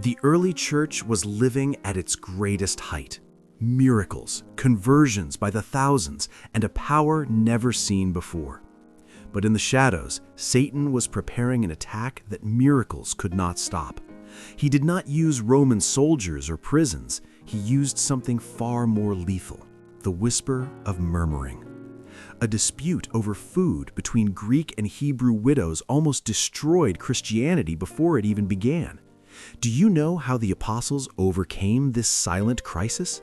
The early church was living at its greatest height. Miracles, conversions by the thousands, and a power never seen before. But in the shadows, Satan was preparing an attack that miracles could not stop. He did not use Roman soldiers or prisons. He used something far more lethal, the whisper of murmuring. A dispute over food between Greek and Hebrew widows almost destroyed Christianity before it even began. Do you know how the apostles overcame this silent crisis?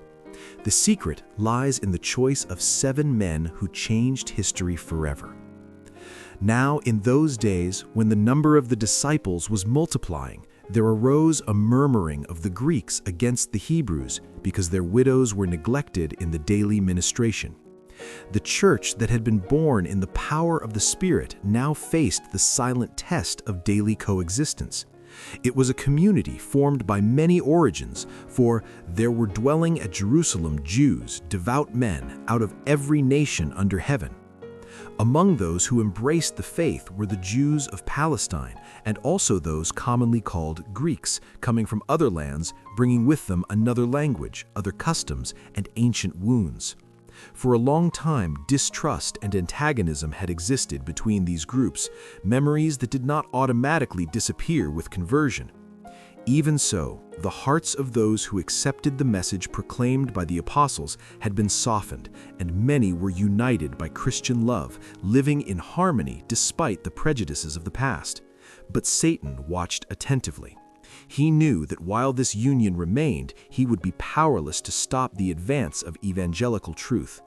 The secret lies in the choice of 7 men who changed history forever. Now, in those days, when the number of the disciples was multiplying, there arose a murmuring of the Greeks against the Hebrews because their widows were neglected in the daily ministration. The church that had been born in the power of the Spirit now faced the silent test of daily coexistence. It was a community formed by many origins, for there were dwelling at Jerusalem Jews, devout men, out of every nation under heaven. Among those who embraced the faith were the Jews of Palestine, and also those commonly called Greeks, coming from other lands, bringing with them another language, other customs, and ancient wounds. For a long time, distrust and antagonism had existed between these groups, memories that did not automatically disappear with conversion. Even so, the hearts of those who accepted the message proclaimed by the apostles had been softened, and many were united by Christian love, living in harmony despite the prejudices of the past. But Satan watched attentively. He knew that while this union remained, he would be powerless to stop the advance of evangelical truth.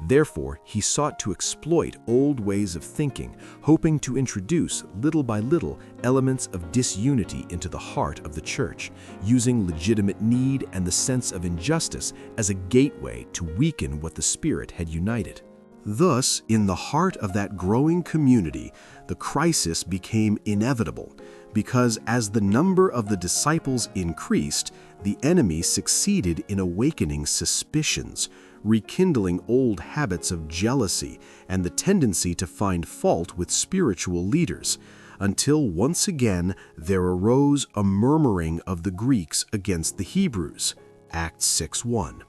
Therefore, he sought to exploit old ways of thinking, hoping to introduce, little by little, elements of disunity into the heart of the church, using legitimate need and the sense of injustice as a gateway to weaken what the Spirit had united. Thus, in the heart of that growing community, the crisis became inevitable, because as the number of the disciples increased, the enemy succeeded in awakening suspicions, rekindling old habits of jealousy and the tendency to find fault with spiritual leaders, until once again there arose a murmuring of the Greeks against the Hebrews. Acts 6:1.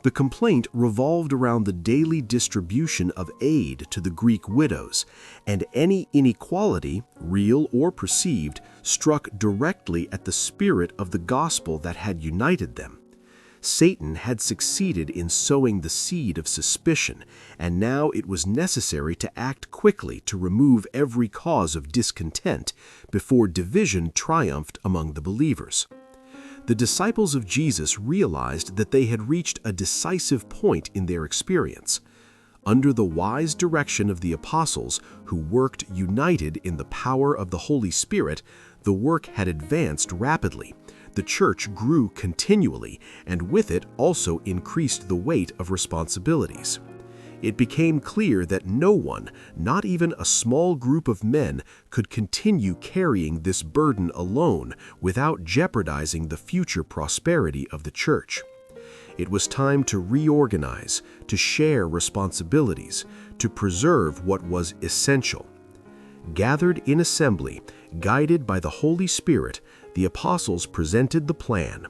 The complaint revolved around the daily distribution of aid to the Greek widows, and any inequality, real or perceived, struck directly at the spirit of the gospel that had united them. Satan had succeeded in sowing the seed of suspicion, and now it was necessary to act quickly to remove every cause of discontent before division triumphed among the believers. The disciples of Jesus realized that they had reached a decisive point in their experience. Under the wise direction of the apostles, who worked united in the power of the Holy Spirit, the work had advanced rapidly. The church grew continually, and with it also increased the weight of responsibilities. It became clear that no one, not even a small group of men, could continue carrying this burden alone without jeopardizing the future prosperity of the church. It was time to reorganize, to share responsibilities, to preserve what was essential. Gathered in assembly, guided by the Holy Spirit, the apostles presented the plan.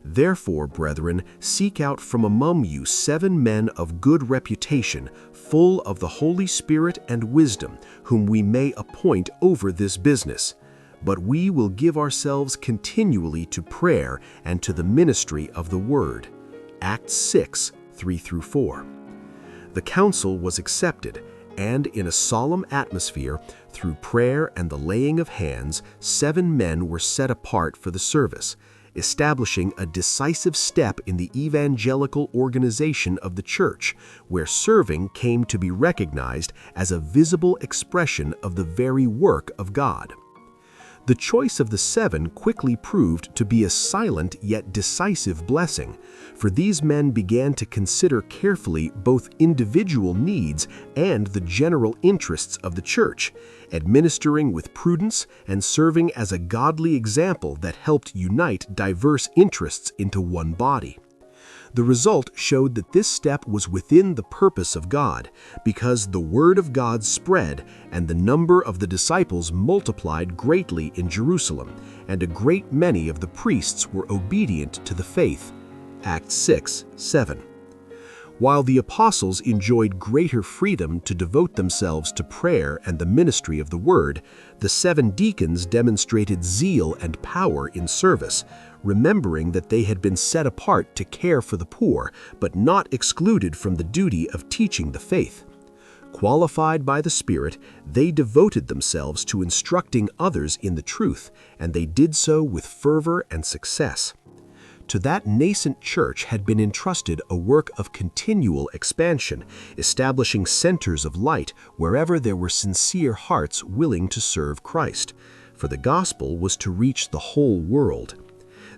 Therefore, brethren, seek out from among you 7 men of good reputation, full of the Holy Spirit and wisdom, whom we may appoint over this business. But we will give ourselves continually to prayer and to the ministry of the Word. Acts 6:3-4. The counsel was accepted, and in a solemn atmosphere, through prayer and the laying of hands, 7 men were set apart for the service, establishing a decisive step in the evangelical organization of the church, where serving came to be recognized as a visible expression of the very work of God. The choice of the 7 quickly proved to be a silent yet decisive blessing, for these men began to consider carefully both individual needs and the general interests of the church, administering with prudence and serving as a godly example that helped unite diverse interests into one body. The result showed that this step was within the purpose of God, because the word of God spread and the number of the disciples multiplied greatly in Jerusalem, and a great many of the priests were obedient to the faith. Acts 6:7. While the apostles enjoyed greater freedom to devote themselves to prayer and the ministry of the word, the 7 deacons demonstrated zeal and power in service, remembering that they had been set apart to care for the poor, but not excluded from the duty of teaching the faith. Qualified by the Spirit, they devoted themselves to instructing others in the truth, and they did so with fervor and success. To that nascent church had been entrusted a work of continual expansion, establishing centers of light wherever there were sincere hearts willing to serve Christ, for the gospel was to reach the whole world.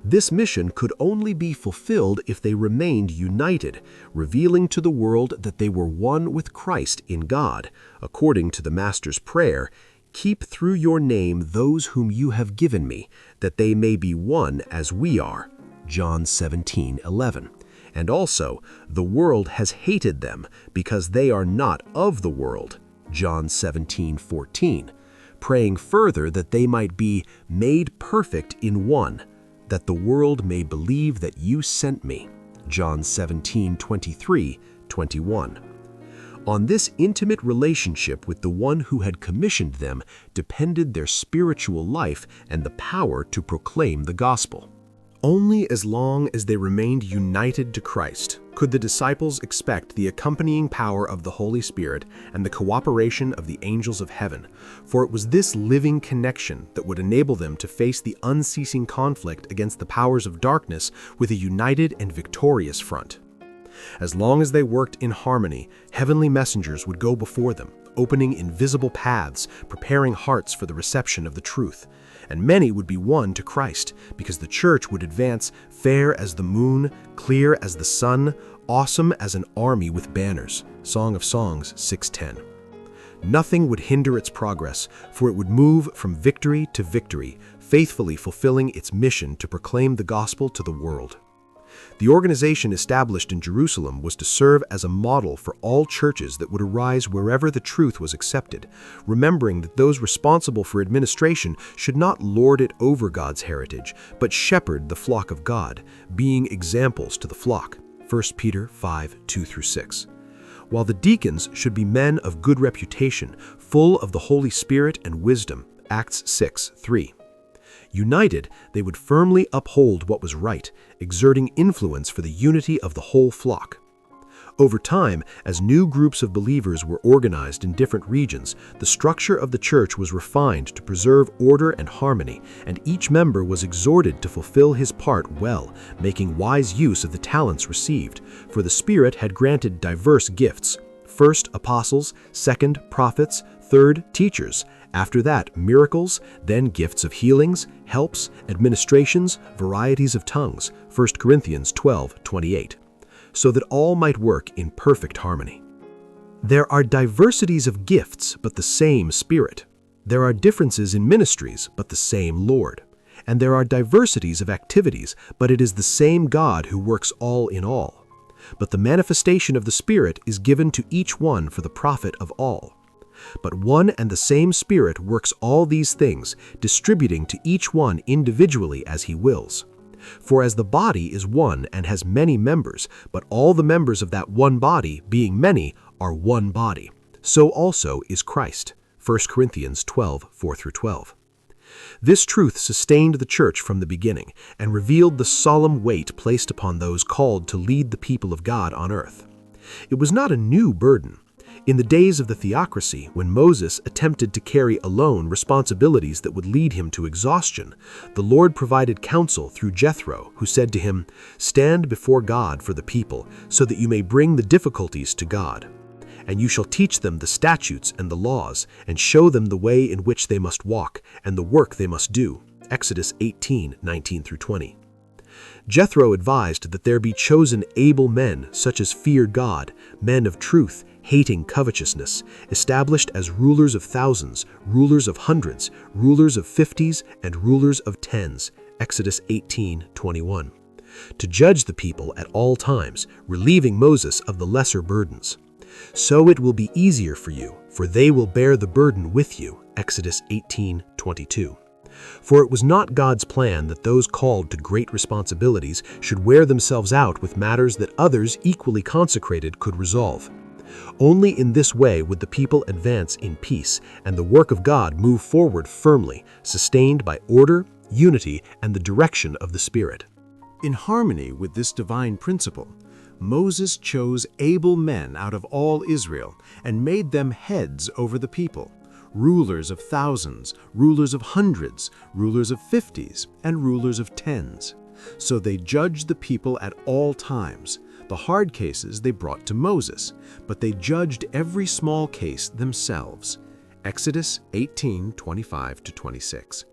This mission could only be fulfilled if they remained united, revealing to the world that they were one with Christ in God, according to the Master's prayer, "Keep through your name those whom you have given me, that they may be one as we are." John 17:11. And also, "The world has hated them, because they are not of the world." John 17:14. Praying further that they might be made perfect in one, that the world may believe that you sent me. John 17:23-21. On this intimate relationship with the one who had commissioned them depended their spiritual life and the power to proclaim the gospel. Only as long as they remained united to Christ could the disciples expect the accompanying power of the Holy Spirit and the cooperation of the angels of heaven, for it was this living connection that would enable them to face the unceasing conflict against the powers of darkness with a united and victorious front. As long as they worked in harmony, heavenly messengers would go before them, opening invisible paths, preparing hearts for the reception of the truth. And many would be won to Christ, because the church would advance fair as the moon, clear as the sun, awesome as an army with banners. Song of Songs 6:10. Nothing would hinder its progress, for it would move from victory to victory, faithfully fulfilling its mission to proclaim the gospel to the world. The organization established in Jerusalem was to serve as a model for all churches that would arise wherever the truth was accepted, remembering that those responsible for administration should not lord it over God's heritage, but shepherd the flock of God, being examples to the flock. 1 Peter 5:2-6. While the deacons should be men of good reputation, full of the Holy Spirit and wisdom. Acts 6:3. United, they would firmly uphold what was right, exerting influence for the unity of the whole flock. Over time, as new groups of believers were organized in different regions, the structure of the church was refined to preserve order and harmony, and each member was exhorted to fulfill his part well, making wise use of the talents received, for the Spirit had granted diverse gifts. First, apostles; second, prophets; third, teachers; after that, miracles; then gifts of healings, helps, administrations, varieties of tongues. 1 Corinthians 12:28. So that all might work in perfect harmony. There are diversities of gifts, but the same Spirit. There are differences in ministries, but the same Lord. And there are diversities of activities, but it is the same God who works all in all. But the manifestation of the Spirit is given to each one for the profit of all. But one and the same Spirit works all these things, distributing to each one individually as He wills. For as the body is one and has many members, but all the members of that one body, being many, are one body, so also is Christ. 1 Corinthians 12:4-12. This truth sustained the church from the beginning and revealed the solemn weight placed upon those called to lead the people of God on earth. It was not a new burden. In the days of the theocracy, when Moses attempted to carry alone responsibilities that would lead him to exhaustion, the Lord provided counsel through Jethro, who said to him, "Stand before God for the people, so that you may bring the difficulties to God. And you shall teach them the statutes and the laws, and show them the way in which they must walk, and the work they must do." Exodus 18:19-20. Jethro advised that there be chosen able men, such as feared God, men of truth, hating covetousness, established as rulers of thousands, rulers of hundreds, rulers of 50s, and rulers of 10s. Exodus 18:21. to judge the people at all times, relieving Moses of the lesser burdens. So it will be easier for you, for they will bear the burden with you. Exodus 18:22. For it was not God's plan that those called to great responsibilities should wear themselves out with matters that others equally consecrated could resolve. Only in this way would the people advance in peace and the work of God move forward firmly, sustained by order, unity, and the direction of the Spirit. In harmony with this divine principle, Moses chose able men out of all Israel and made them heads over the people, rulers of thousands, rulers of hundreds, rulers of 50s, and rulers of 10s. So they judged the people at all times. The hard cases they brought to Moses, but they judged every small case themselves. Exodus 18:25-26.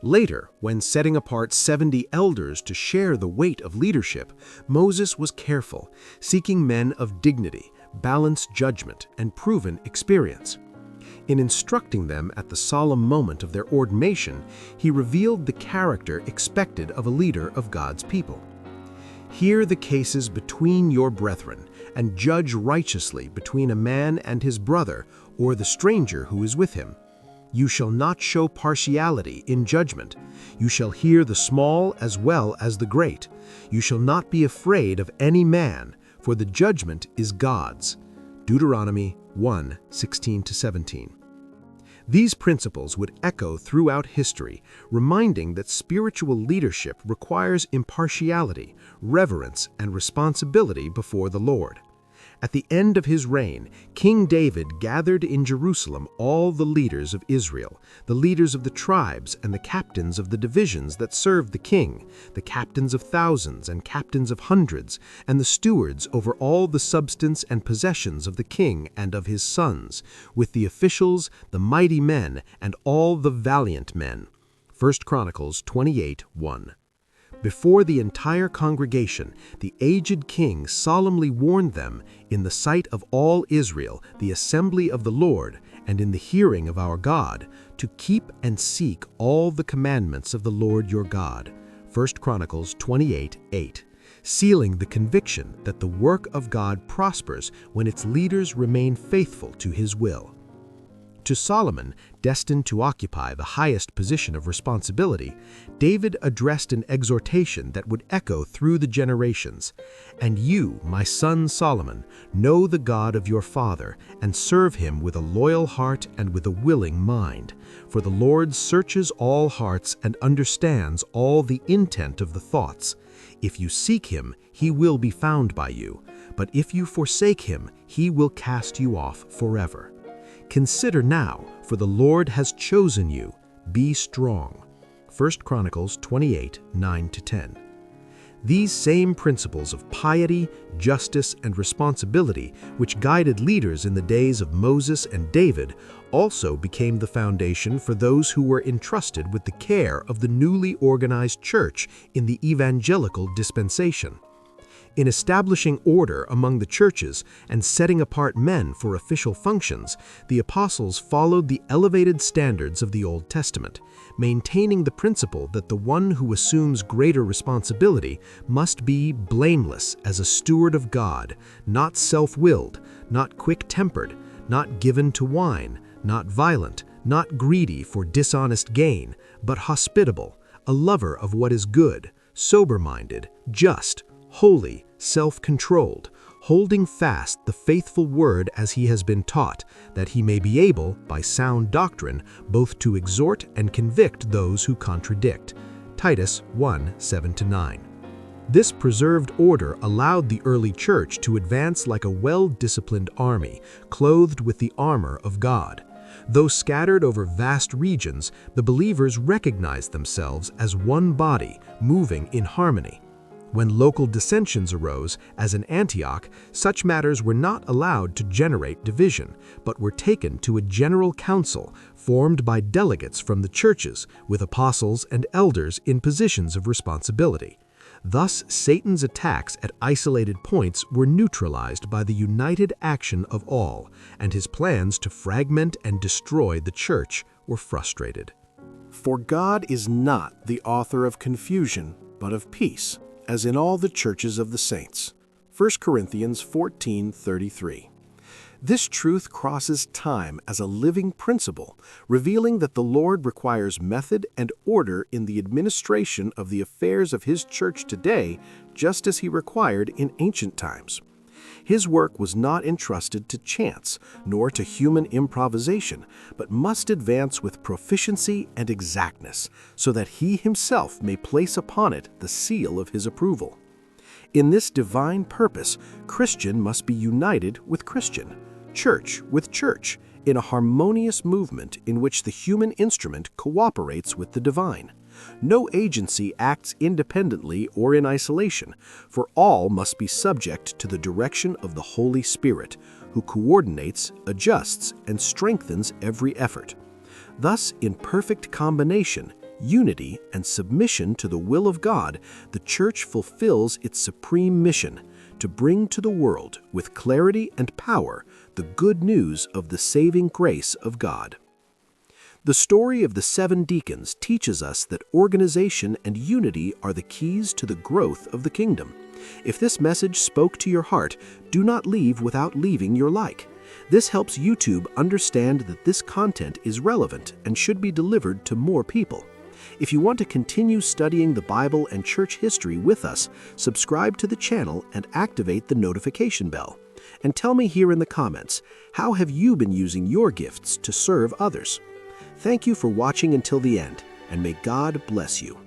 Later, when setting apart 70 elders to share the weight of leadership, Moses was careful, seeking men of dignity, balanced judgment, and proven experience. In instructing them at the solemn moment of their ordination, he revealed the character expected of a leader of God's people. Hear the cases between your brethren, and judge righteously between a man and his brother, or the stranger who is with him. You shall not show partiality in judgment. You shall hear the small as well as the great. You shall not be afraid of any man, for the judgment is God's. Deuteronomy 1:16-17. These principles would echo throughout history, reminding that spiritual leadership requires impartiality, reverence, and responsibility before the Lord. At the end of his reign, King David gathered in Jerusalem all the leaders of Israel, the leaders of the tribes and the captains of the divisions that served the king, the captains of thousands and captains of hundreds, and the stewards over all the substance and possessions of the king and of his sons, with the officials, the mighty men, and all the valiant men. 1 Chronicles 28:1. Before the entire congregation, the aged king solemnly warned them, in the sight of all Israel, the assembly of the Lord, and in the hearing of our God, to keep and seek all the commandments of the Lord your God. 1 Chronicles 28:8, sealing the conviction that the work of God prospers when its leaders remain faithful to his will. To Solomon, destined to occupy the highest position of responsibility, David addressed an exhortation that would echo through the generations. And you, my son Solomon, know the God of your father, and serve him with a loyal heart and with a willing mind. For the Lord searches all hearts and understands all the intent of the thoughts. If you seek him, he will be found by you. But if you forsake him, he will cast you off forever. Consider now, for the Lord has chosen you. Be strong. 1 Chronicles 28:9-10. These same principles of piety, justice, and responsibility, which guided leaders in the days of Moses and David, also became the foundation for those who were entrusted with the care of the newly organized church in the evangelical dispensation. In establishing order among the churches and setting apart men for official functions, the apostles followed the elevated standards of the Old Testament, maintaining the principle that the one who assumes greater responsibility must be blameless as a steward of God, not self-willed, not quick-tempered, not given to wine, not violent, not greedy for dishonest gain, but hospitable, a lover of what is good, sober-minded, just, holy, self-controlled, holding fast the faithful word as he has been taught, that he may be able, by sound doctrine, both to exhort and convict those who contradict. Titus 1:7-9. This preserved order allowed the early church to advance like a well-disciplined army, clothed with the armor of God. Though scattered over vast regions, the believers recognized themselves as one body, moving in harmony. When local dissensions arose, as in Antioch, such matters were not allowed to generate division, but were taken to a general council formed by delegates from the churches, with apostles and elders in positions of responsibility. Thus, Satan's attacks at isolated points were neutralized by the united action of all, and his plans to fragment and destroy the church were frustrated. For God is not the author of confusion, but of peace, as in all the churches of the saints. 1 Corinthians 14:33. This truth crosses time as a living principle, revealing that the Lord requires method and order in the administration of the affairs of His church today, just as He required in ancient times. His work was not entrusted to chance, nor to human improvisation, but must advance with proficiency and exactness, so that He Himself may place upon it the seal of His approval. In this divine purpose, Christian must be united with Christian, church with church, in a harmonious movement in which the human instrument cooperates with the divine. No agency acts independently or in isolation, for all must be subject to the direction of the Holy Spirit, who coordinates, adjusts, and strengthens every effort. Thus, in perfect combination, unity, and submission to the will of God, the Church fulfills its supreme mission to bring to the world, with clarity and power, the good news of the saving grace of God. The story of the 7 deacons teaches us that organization and unity are the keys to the growth of the kingdom. If this message spoke to your heart, do not leave without leaving your like. This helps YouTube understand that this content is relevant and should be delivered to more people. If you want to continue studying the Bible and church history with us, subscribe to the channel and activate the notification bell. And tell me here in the comments, how have you been using your gifts to serve others? Thank you for watching until the end, and may God bless you.